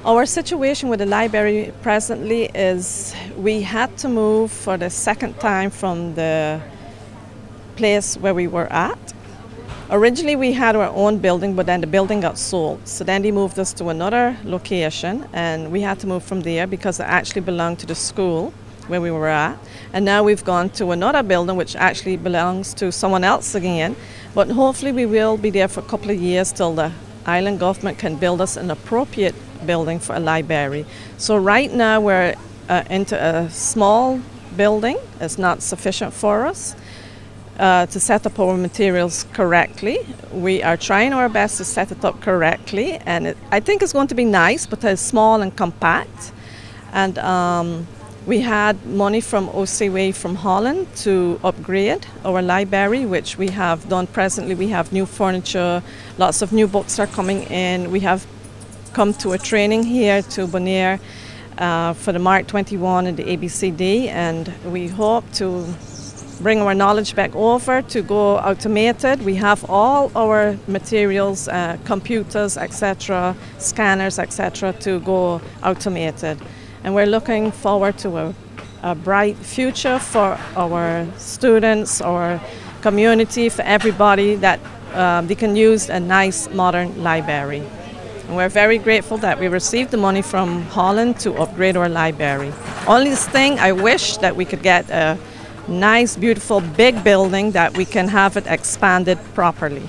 Our situation with the library presently is we had to move for the second time from the place where we were at. Originally we had our own building, but then the building got sold. So then they moved us to another location and we had to move from there because it actually belonged to the school where we were at. And now we've gone to another building which actually belongs to someone else again. But hopefully we will be there for a couple of years till the island government can build us an appropriate building for a library. So right now we're into a small building. It's not sufficient for us to set up our materials correctly. We are trying our best to set it up correctly, and I think it's going to be nice, but it's small and compact. And we had money from OCWA from Holland to upgrade our library, which we have done presently. We have new furniture, lots of new books are coming in. We have come to a training here to Bonaire for the Mark 21 and the ABCD, and we hope to bring our knowledge back over to go automated. We have all our materials, computers, etc., scanners, etc., to go automated. And we're looking forward to a bright future for our students, our community, for everybody, that they can use a nice modern library. And we're very grateful that we received the money from Holland to upgrade our library. Only thing, I wish that we could get a nice, beautiful, big building that we can have it expanded properly.